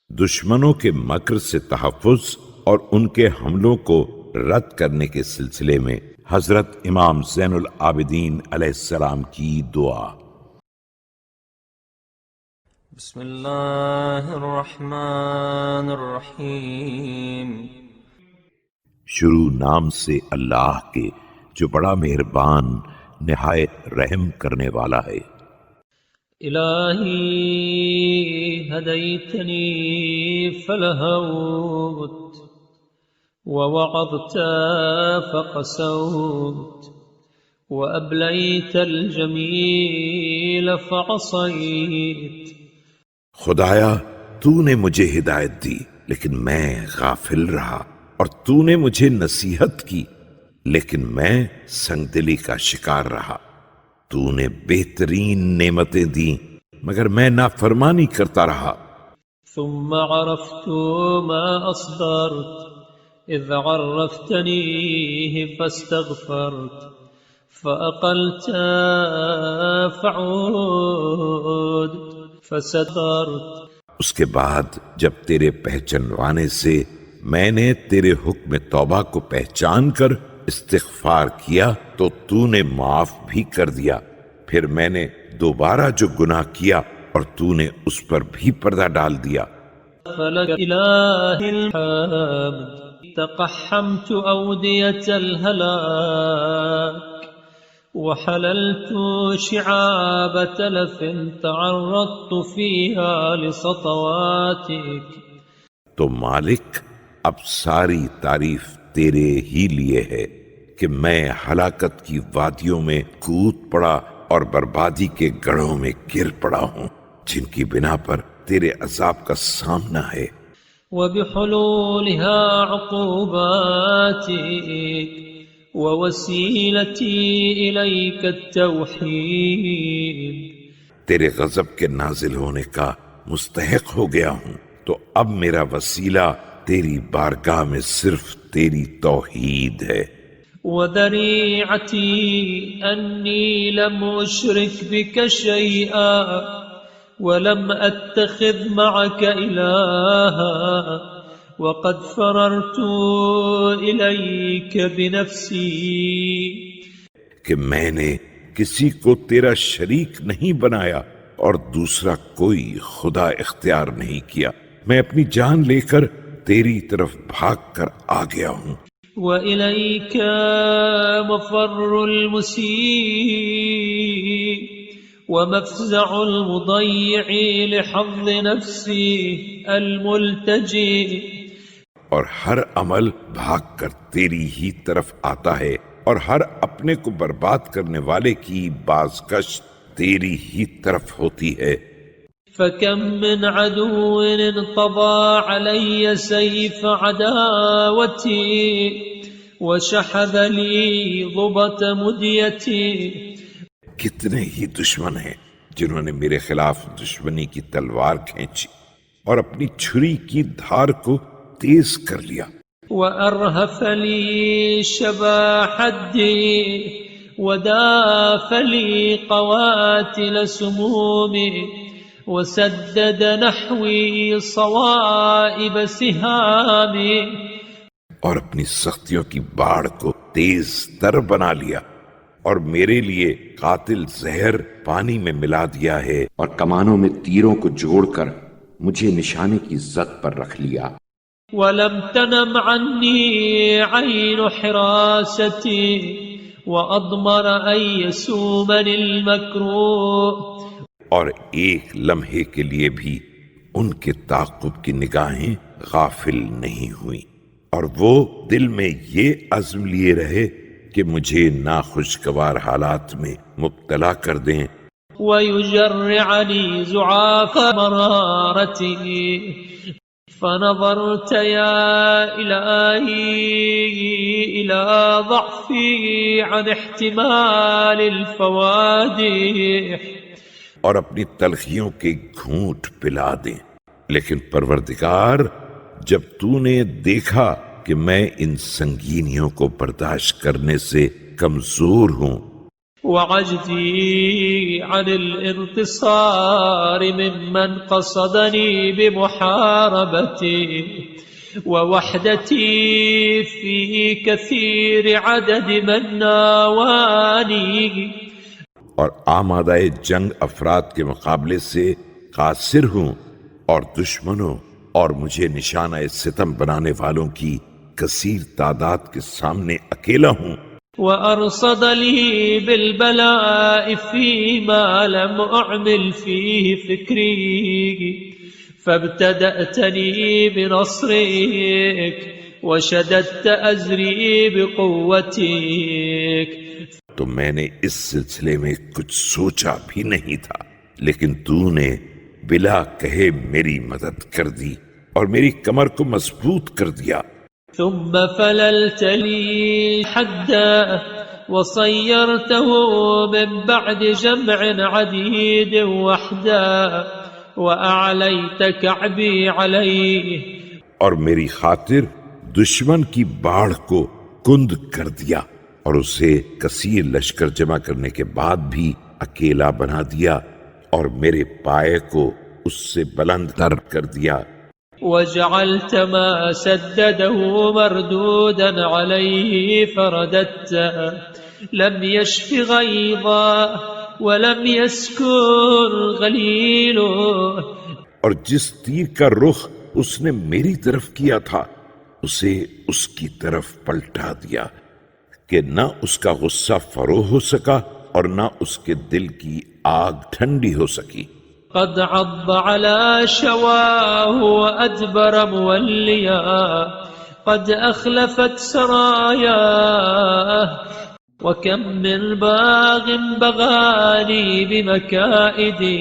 دشمنوں کے مکر سے تحفظ اور ان کے حملوں کو رد کرنے کے سلسلے میں حضرت امام زین العابدین علیہ السلام کی دعا۔ بسم اللہ الرحمن الرحیم۔ شروع نام سے اللہ کے جو بڑا مہربان نہایت رحم کرنے والا ہے۔ الہی ہدیتنی فلہوت ووعظت فقسوت وأبليت الجمیل فعصیت۔ خدایا تو نے مجھے ہدایت دی لیکن میں غافل رہا، اور تو نے مجھے نصیحت کی لیکن میں سنگ دلی کا شکار رہا۔ تو نے بہترین نعمتیں دیں مگر میں نافرمانی کرتا رہا۔ ثم عرفت ما أصدرت إذ عرفتنيه فاستغفرت فأقلت فعود فسترت۔ اس کے بعد جب تیرے پہچانوانے سے میں نے تیرے حکم توبہ کو پہچان کر استغفار کیا تو تو نے معاف بھی کر دیا، پھر میں نے دوبارہ جو گناہ کیا اور تو نے اس پر بھی پردہ ڈال دیا۔ فلک الہ الحمد تقحمت اودیة الہلاک وحللت شعاب تلف تعرضت فيها لسطواتك۔ تو مالک اب ساری تعریف تیرے ہی لیے ہے کہ میں ہلاکت کی وادیوں میں کود پڑا اور بربادی کے گڑھوں میں گر پڑا ہوں جن کی بنا پر تیرے عذاب کا سامنا ہے۔ وبحلولها عقوباتك ووسيلتي إليك التوحيد۔ تیرے غضب کے نازل ہونے کا مستحق ہو گیا ہوں تو اب میرا وسیلہ تیری بارگاہ میں صرف تیری توحید ہے۔ وذريعتي أني لم أشرك بك شيئا ولم أتخذ معك إلها وقد فررت إليك بنفسي۔ کہ میں نے کسی کو تیرا شریک نہیں بنایا اور دوسرا کوئی خدا اختیار نہیں کیا، میں اپنی جان لے کر تیری طرف بھاگ کر آ گیا ہوں۔ وَإِلَيْكَ مَفَرُّ الْمُسِيءِ وَمَفْزَعُ الْمُضَيِّعِ لِحَظِّ نَفْسِهِ الْمُلْتَجِئِ۔ اور ہر عمل بھاگ کر تیری ہی طرف آتا ہے اور ہر اپنے کو برباد کرنے والے کی بازگشت تیری ہی طرف ہوتی ہے۔ فَكَمْ مِنْ عَدُوٍ انقضى عَلَيَّ سَيْفَ عَدَاوَتِي وَشَحَذَ لِي ضُبَطَ مُدْيَتِي۔ کتنے ہی دشمن ہیں جنہوں نے میرے خلاف دشمنی کی تلوار کھینچی اور اپنی چھری کی دھار کو تیز کر لیا۔ وَأَرْهَفَ لِي شَبَاحَ الدِّينِ وَدَافَ لِي قَوَاتِلَ سُمُومِ وَسَدَّدَ نَحْوِي صَوَائِبَ سِهَامِ۔ اور اپنی سختیوں کی باڑ کو تیز تر بنا لیا اور میرے لیے قاتل زہر پانی میں ملا دیا ہے، اور کمانوں میں تیروں کو جوڑ کر مجھے نشانے کی زد پر رکھ لیا۔ وَلَمْ تَنَمْ عَنِّي عَيْنُ حِرَاسَتِي وَأَضْمَرَ أَن يَسُومَنِ الْمَكْرُوهُ۔ اور ایک لمحے کے لیے بھی ان کے تعاقب کی نگاہیں غافل نہیں ہوئیں، اور وہ دل میں یہ عزم لیے رہے کہ مجھے ناخوشگوار حالات میں مبتلا کر دیں۔ وَيُجَرِّعَ لِي زُعَافَ مَرَارَتِهِ فَنَظَرْتَ يَا إِلَهِي إِلَى ضَعْفِي عَنِ احْتِمَالِ الْفَوَادِحِ۔ اور اپنی تلخیوں کے گھونٹ پلا دیں، لیکن پروردگار جب تو نے دیکھا کہ میں ان سنگینیوں کو برداشت کرنے سے کمزور ہوں وعجزي عن الانتصار ممن قصدني بمحاربتي ووحدتي في كثير عدد من ناواني. اور آمادہ جنگ افراد کے مقابلے سے قاصر ہوں اور دشمنوں اور مجھے نشانہ ستم بنانے والوں کی کثیر تعداد کے سامنے اکیلا ہوں. وأرصد لي بالبلاء فيما لم أعمل فيه فكري فابتدأتني بنصرك وشددت أزري بقوتك. تو میں نے اس سلسلے میں کچھ سوچا بھی نہیں تھا، لیکن تو نے بلا کہے میری مدد کر دی اور میری کمر کو مضبوط کر دیا. ثم فللت لي حدا وصيرته من بعد جمع عديد وحدا وأعليت كعبي عليه. اور میری خاطر دشمن کی باڑ کو کند کر دیا اور اسے کثیر لشکر جمع کرنے کے بعد بھی اکیلا بنا دیا اور میرے پائے کو اس سے بلند تر کر دیا. وجعلت ما سدده مردودا عليه فرددت لم يشف غيظا ولم يسكن غليله. اور جس تیر کا رخ اس نے میری طرف کیا تھا اسے اس کی طرف پلٹا دیا کہ نہ اس کا غصہ فروغ ہو سکا اور نہ اس کے دل کی آگ ٹھنڈی ہو سکی. قد عض على شواه وأدبر موليا قد أخلفت سراياه وكم من باغ بغاني بمكائدي.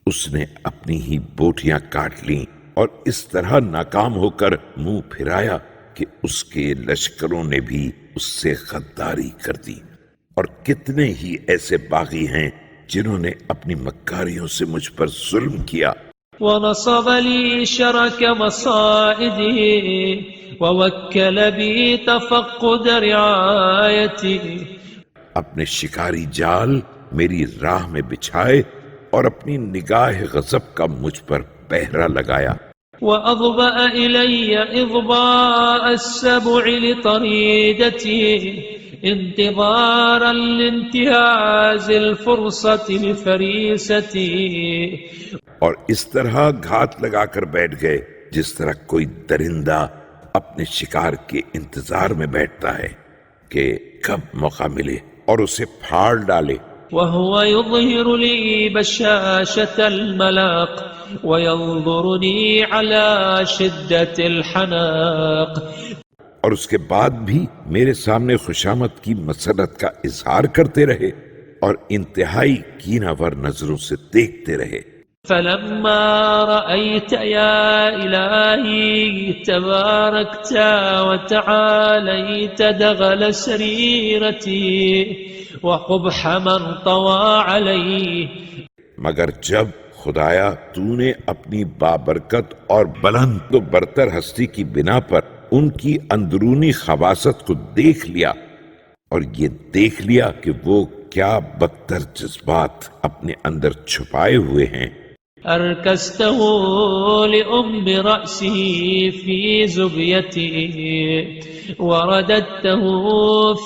اس نے اپنی ہی بوٹیاں کاٹ لیں اور اس طرح ناکام ہو کر منہ پھرایا کہ اس کے لشکروں نے بھی اس سے غداری کر دی. اور کتنے ہی ایسے باغی ہیں جنہوں نے اپنی مکاریوں سے مجھ پر ظلم کیا. ونصب لي شرك مصائدي ووكل بي تفقد رعايتي. اپنے شکاری جال میری راہ میں بچھائے اور اپنی نگاہ غضب کا مجھ پر پہرا لگایا. وأضبأ إلي إضباء السبع لطريدتي انتظارا لانتهاز الفرصة لفريستي. اور اس طرح گھات لگا کر بیٹھ گئے جس طرح کوئی درندہ اپنے شکار کے انتظار میں بیٹھتا ہے کہ کب موقع ملے اور اسے پھاڑ ڈالے. وهو يظهر لي بشاشة الملاق وينظرني على شدة الحناق. اور اس کے بعد بھی میرے سامنے خوشامد کی مسرت کا اظہار کرتے رہے اور انتہائی کینہور نظروں سے دیکھتے رہے. فلما رأيت يا إلهي تباركت وتعاليت دغل سريرتي وقبح من طوى عليه. مگر جب خدایا تو نے اپنی بابرکت اور بلند و برتر ہستی کی بنا پر ان کی اندرونی خباثت کو دیکھ لیا اور یہ دیکھ لیا کہ وہ کیا بدتر جذبات اپنے اندر چھپائے ہوئے ہیں. أركسته لأم رأسه في زبيته ورددته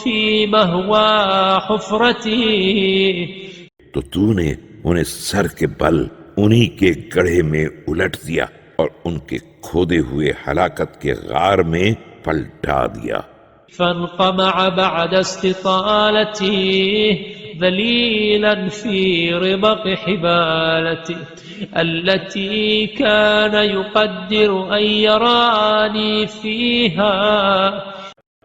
في مهوى حفرته. تو نے انہیں سر کے بل انہی کے گڑھے میں الٹ دیا اور ان کے کھودے ہوئے ہلاکت کے غار میں پلٹا دیا. فانقمع بعد استطالته ذليلا في ربق حبالته التي كان يقدر أن يراني فيها.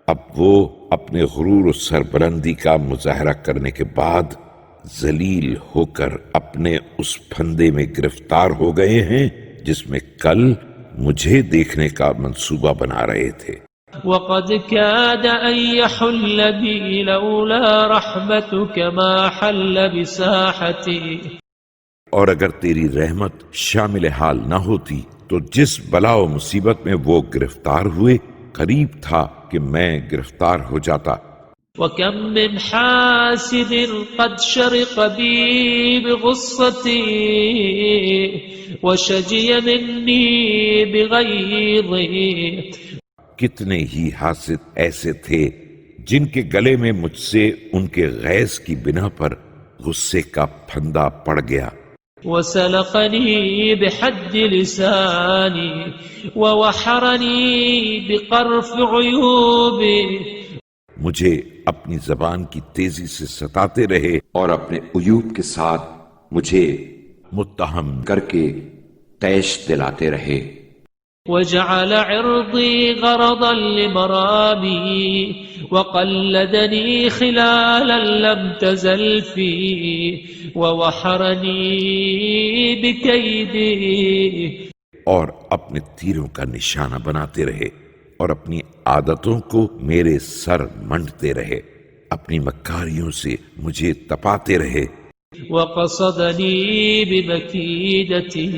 اب وہ اپنے غرور و سربلندی کا مظاہرہ کرنے کے بعد ذلیل ہو کر اپنے اس پھندے میں گرفتار ہو گئے ہیں جس میں کل مجھے دیکھنے کا منصوبہ بنا رہے تھے. وقد كاد أن يحل بي لولا رحمتك ما حل بساحتي. اور اگر تیری رحمت شامل حال نہ ہوتی تو جس بلا و مصیبت میں وہ گرفتار ہوئے قریب تھا کہ میں گرفتار ہو جاتا. وكم من حاسد قد شرق بي بغصتي وشجي مني بغيظي. کتنے ہی حاسد ایسے تھے جن کے گلے میں مجھ سے ان کے غیظ کی بنا پر غصے کا پھندا پڑ گیا. وسلقني بحد لساني ووحرني بقرف عيوبي. مجھے اپنی زبان کی تیزی سے ستاتے رہے اور اپنے عیوب کے ساتھ مجھے متہم کر کے تیش دلاتے رہے. وجعل عرضي غرضا لمرامي وقلدني خلالا لم تزل فيه ووحرني بكيدي. اور اپنے تیروں کا نشانہ بناتے رہے اور اپنی عادتوں کو میرے سر منڈتے رہے، اپنی مکاریوں سے مجھے تپاتے رہے. وقصدني بمكيدته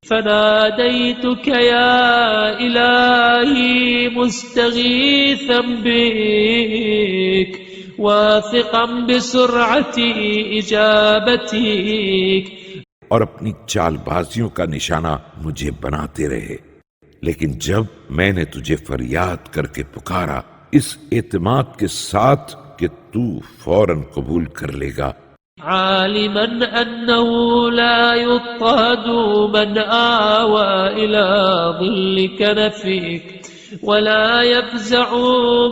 فناديتك يا إلهي مستغيثا بك واثقا بسرعة إجابتك. اور اپنی چال بازیوں کا نشانہ مجھے بناتے رہے، لیکن جب میں نے تجھے فریاد کر کے پکارا اس اعتماد کے ساتھ کہ تو فوراً قبول کر لے گا. عالما أنه لا يضطهد من آوى إلى ظل كنفك ولا يفزع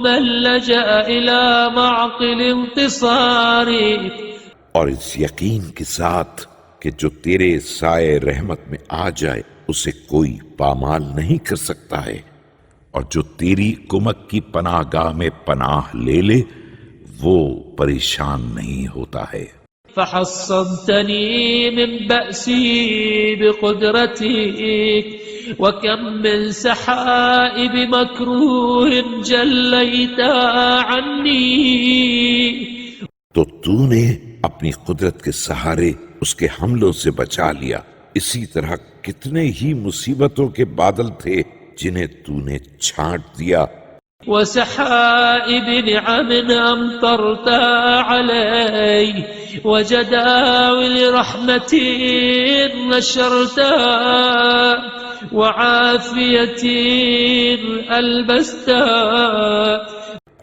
من لجأ إلى معقل انتصارك. اور اس یقین کے ساتھ کہ جو تیرے سائے رحمت میں آ جائے اسے کوئی پامال نہیں کر سکتا ہے، اور جو تیری کمک کی پناہ گاہ میں پناہ لے لے وہ پریشان نہیں ہوتا ہے. فحصنتني من بأسي بقدرتك وكم من سحائب مكروه جليتها عني. تو تو نے اپنی قدرت کے سہارے اس کے حملوں سے بچا لیا. اسی طرح کتنے ہی مصیبتوں کے بادل تھے جنہیں تو نے چھانٹ دیا. وسحائب نعم أمطرتها علي وجداول رحمة نشرتها وعافية ألبستها.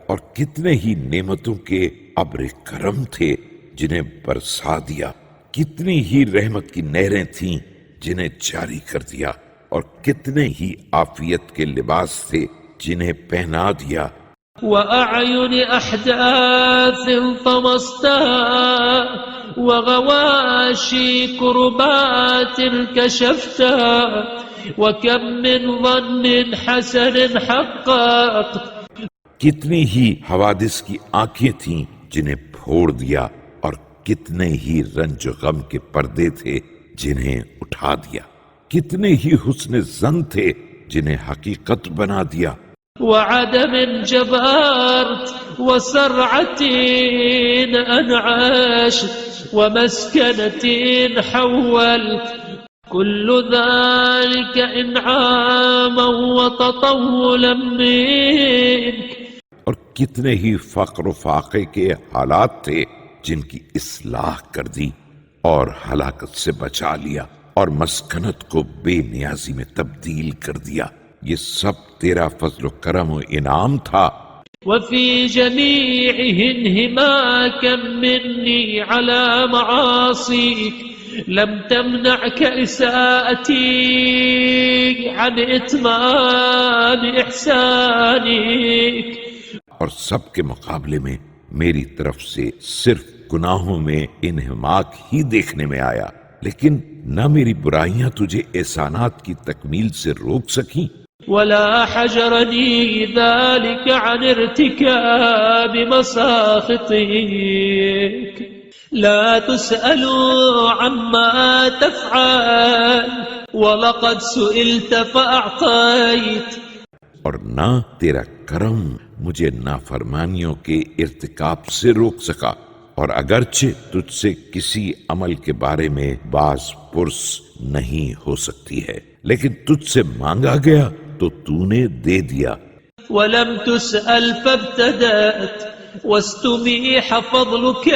اور کتنے ہی نعمتوں کے ابر کرم تھے جنہیں برسا دیا، کتنی ہی رحمت کی نہریں تھیں جنہیں جاری کر دیا، اور کتنے ہی عافیت کے لباس تھے جنہیں پہنا دیا. وأعين أحداث طمستها وغواشي كربات كشفتها وكم من ظن حسن حققت. کتنی ہی حوادث کی آنکھیں تھیں جنہیں پھوڑ دیا، اور کتنے ہی رنج و غم کے پردے تھے جنہیں اٹھا دیا، کتنے ہی حسن ظن تھے جنہیں حقیقت بنا دیا. وعدم جبارت وسرعة أنعاشت ومسكنة حولت كل ذلك إنعاما وتطولا منك. اور کتنے ہی فقر و فاقے کے حالات تھے جن کی اصلاح کر دی اور ہلاکت سے بچا لیا، اور مسکنت کو بے نیازی میں تبدیل کر دیا. یہ سب تیرا فضل و کرم و انعام تھا. وفي جميعه انهماكا مني على معاصيك لم تمنعك إساءتي عن إتمام إحسانك. اور سب کے مقابلے میں میری طرف سے صرف گناہوں میں انہماک ہی دیکھنے میں آیا، لیکن نہ میری برائیاں تجھے احسانات کی تکمیل سے روک سکیں. ولا حجرني ذلك عن ارتكاب مساخطك. لا تسأل عما تفعل ولقد سئلت فأعطيت. اور نہ تیرا کرم مجھے نافرمانیوں کے ارتکاب سے روک سکا، اور اگرچہ تجھ سے کسی عمل کے بارے میں باز پرس نہیں ہو سکتی ہے، لیکن تجھ سے مانگا گیا تو تو نے دے دیا. ولم تسأل فابتدأت واستبيح فضلك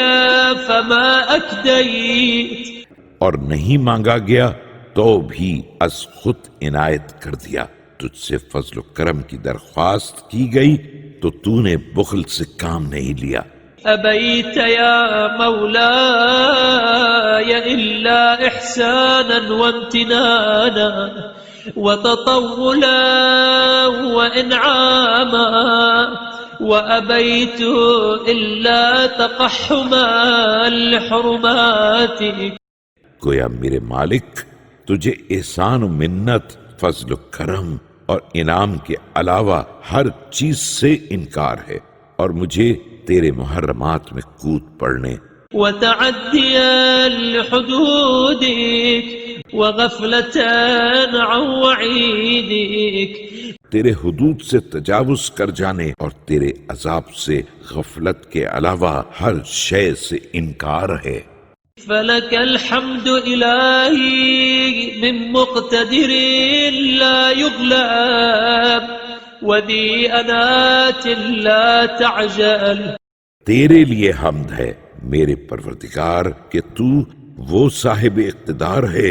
فما أكديت. اور نہیں مانگا گیا تو بھی از خود عنایت کر دیا. تجھ سے فضل و کرم کی درخواست کی گئی تو تو نے بخل سے کام نہیں لیا. أبيت يا مولاي إلا إحسانا وامتنانا وتطولا وإنعاما وأبيت إلا تقحما لحرماتك. گویا میرے مالک تجھے احسان و منت، فضل و کرم اور انعام کے علاوہ ہر چیز سے انکار ہے، اور مجھے تیرے محرمات میں کود پڑنے وتعديا لحدودك وغفلة عن وعيدك، تیرے حدود سے تجاوز کر جانے اور تیرے عذاب سے غفلت کے علاوہ ہر شے سے انکار ہے. فلك الحمد إلهي من مقتدر لا يغلب وذي أنات لا تعجل. تیرے لیے حمد ہے میرے پروردگار کہ تو وہ صاحب اقتدار ہے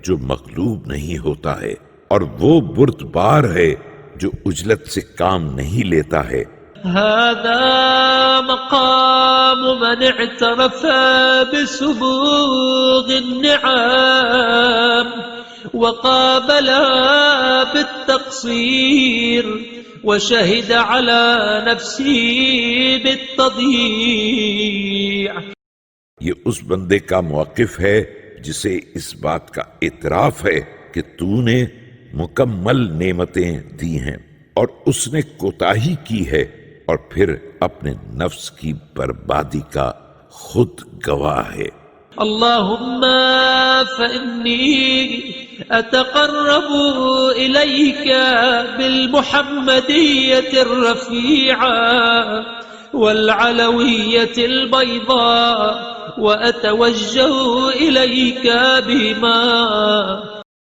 جو مغلوب نہیں ہوتا ہے، اور وہ بردبار ہے جو عجلت سے کام نہیں لیتا ہے. هذا مقام من اعترف بسبوغ النعم وقابل بالتقصير وشهد على نفسه بالتضييع. یہ اس بندے کا موقف ہے جسے اس بات کا اعتراف ہے کہ تو نے مکمل نعمتیں دی ہیں اور اس نے کوتاہی کی ہے، اور پھر اپنے نفس کی بربادی کا خود گواہ ہے. اللهم فإني أتقرب إليك بالمحمدية الرفيعة والعلوية البيضاء وأتوجه إليك بما.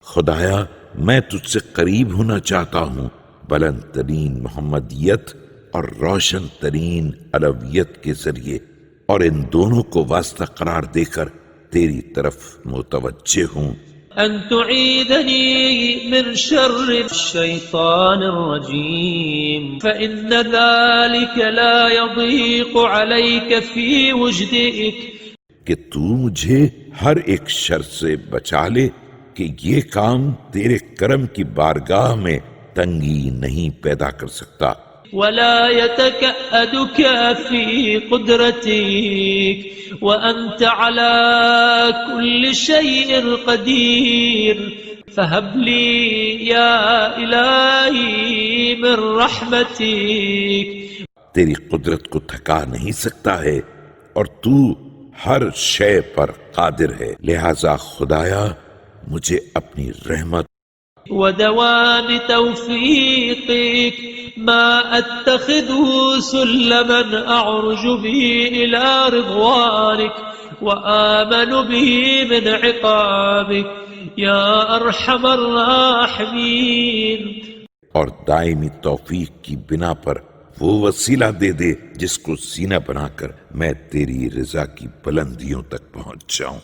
خدایا میں تجھ سے قریب ہونا چاہتا ہوں بلند ترین محمدیت اور روشن ترین علویت کے ذریعے، اور ان دونوں کو واسطہ قرار دے کر تیری طرف متوجہ ہوں. أن تعيذني من شر الشيطان الرجيم فإن ذلك لا يضيق عليك في وجدك. کہ تو مجھے ہر ایک شر سے بچا لے کہ یہ کام تیرے کرم کی بارگاہ میں تنگی نہیں پیدا کر سکتا. ولا يتكأدك في قدرتك وأنت على كل شيء قدير فهب لي يا إلهي من رحمتك. تیری قدرت کو تھکا نہیں سکتا ہے اور تو ہر شے پر قادر ہے، لہذا خدایا مجھے اپنی رحمت ودوام توفيقك ما أتخذه سلما أعرج به إلى رضوانك وآمن به من عقابك يا أرحم الراحمين. اور دائمی توفیق کی بنا پر وہ وسیلہ دے دے جس کو سینہ بنا کر میں تیری رضا کی بلندیوں تک پہنچ جاؤں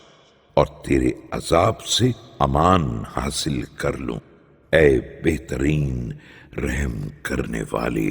اور تیرے عذاب سے امان حاصل کر لوں، اے بہترین رحم کرنے والے.